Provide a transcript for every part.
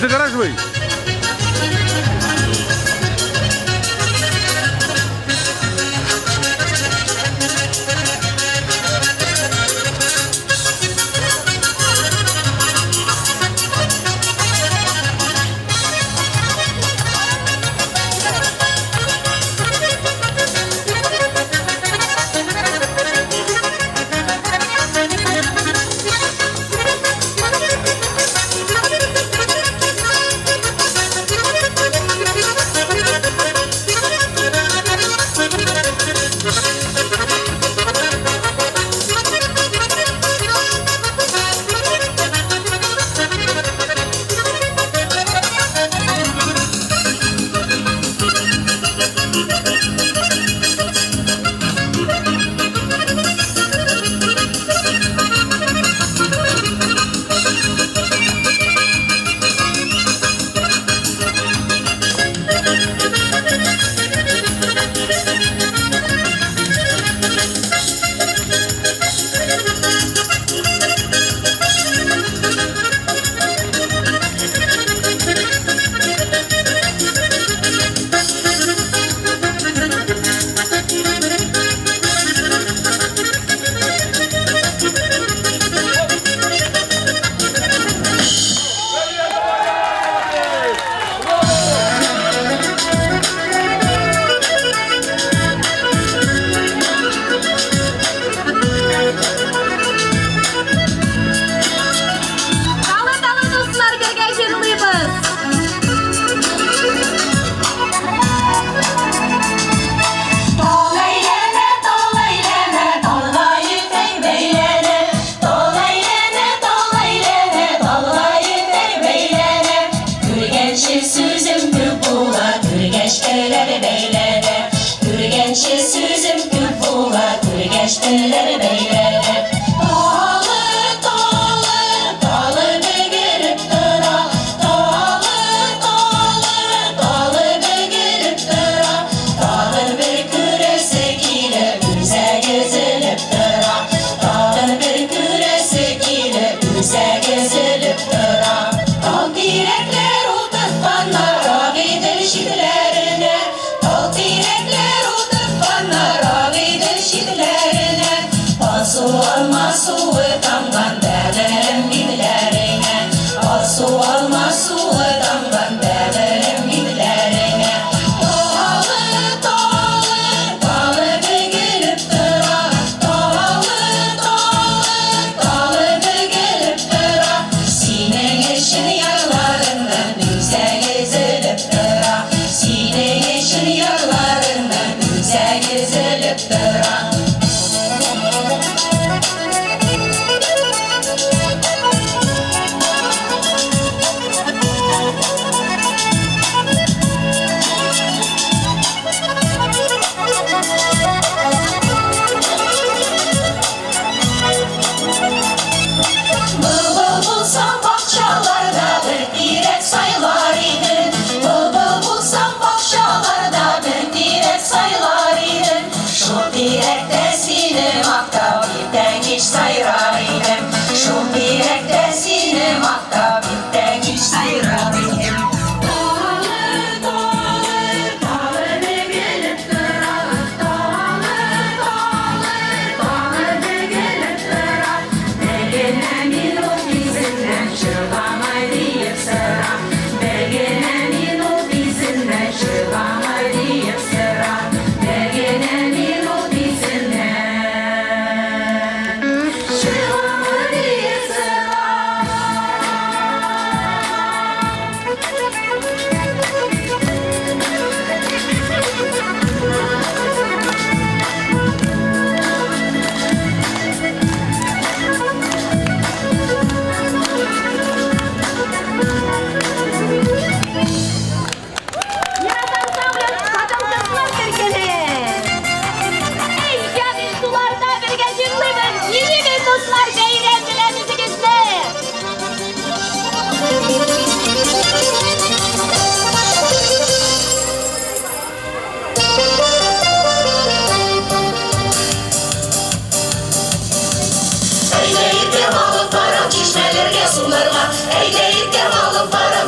garaj Bey.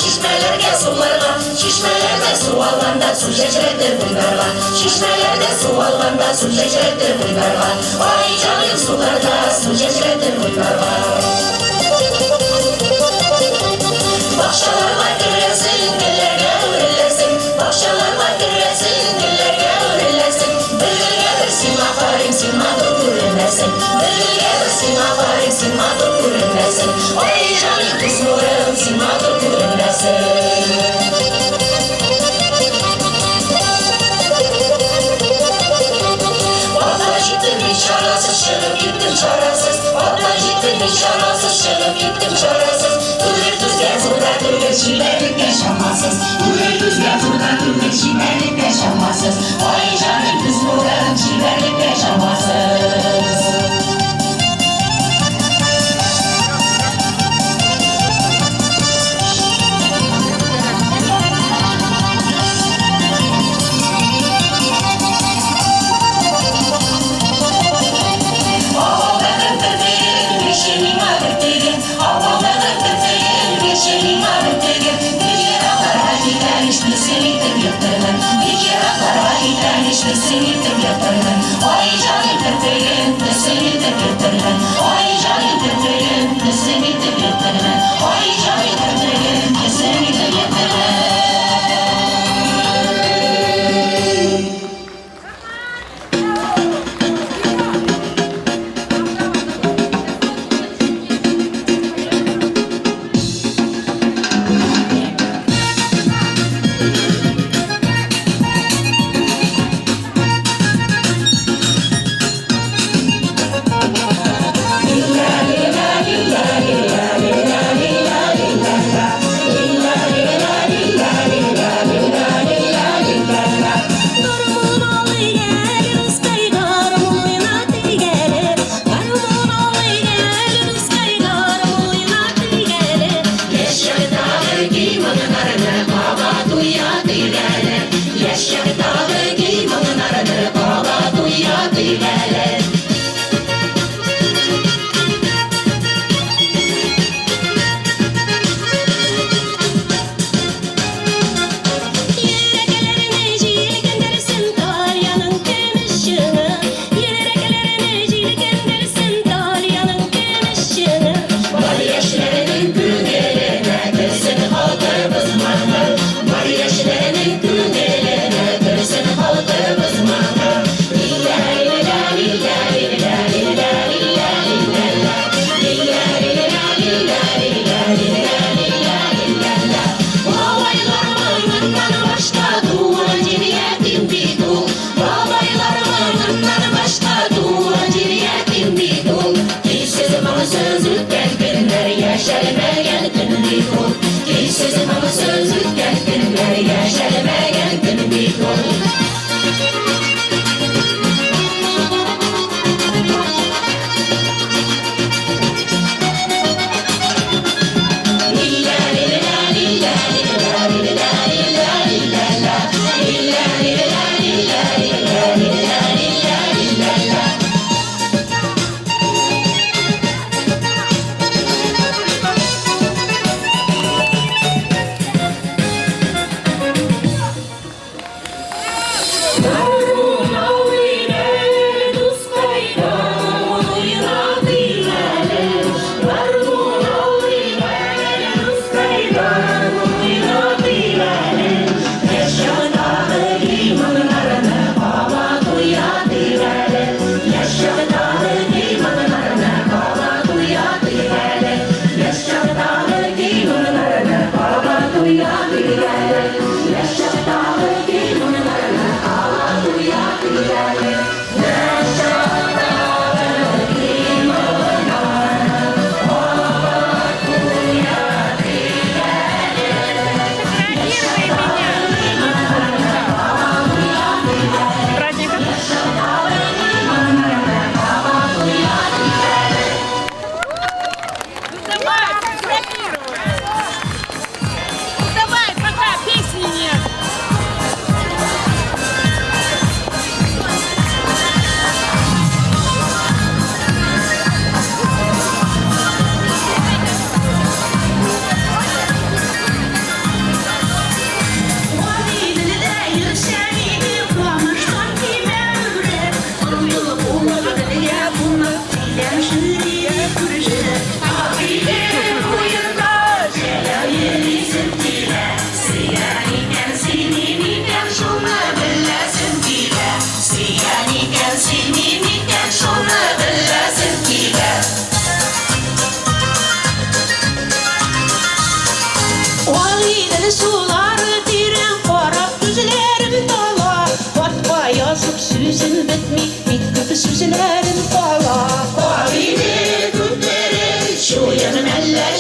çeşmelerge sularga, çeşmelerde su alganda su çeşredir bunlarga, çeşmelerde su alganda su çeşredir bunlarga. Ay canım sularda su çeşredir bunlarga. Bahçalarla güllesin, güllerge ürelesin, bahçalarla güllesin, güllerge ürelesin. Bülbül gelirsin afarim simadır görünmesin, bülbül gelirsin afarim simadır görünmesin. Ay canım kızmurem simadır görünmesin. Çarasız çıkıp gittim çarasız, vallahi gittim çarasız, çıkıp gittim çarasız. Uyur düzgün turda durur çilerik yaşamazsız, uyur düzgün turda durur çilerik yaşamazsız. Vay canım kız buradan çilerik yaşamazsız. Seni de yaparım, ay canım bebeğim.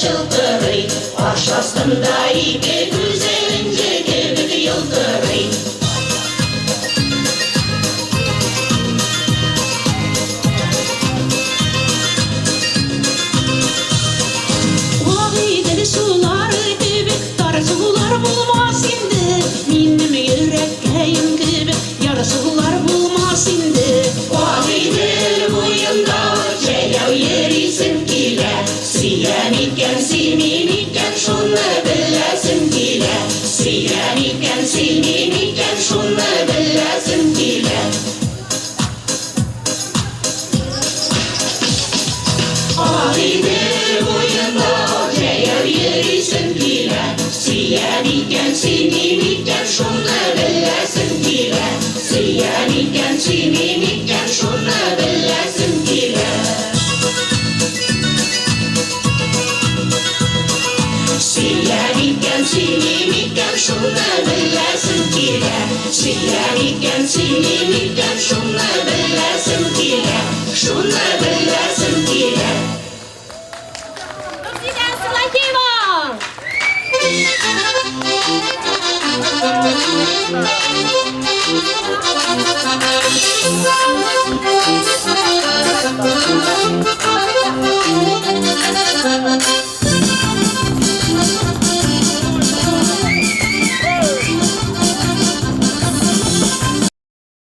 şıltırı Başlasında iki güzelince gibi yıldırı Vahideli sular gibi dar sular bulmaz indi Benim yüreğim gibi yar sular bulmaz indi Vahidel boyunda ceyav yerisin kile Siyen iken sinin iken şunu bilesin kile Siyen iken sinin iken şunu bilesin kile Vahidel boyunda ceyav yerisin kile Siyen iken sinin iken şunu bilesin kile Siyen iken sinin iken şunu bilesin kile Siyen iken sinin iken şunu bilesin kile Siyen iken sinin iken şunu bilesin kile Şunu bilesin kile Президент Салахимов!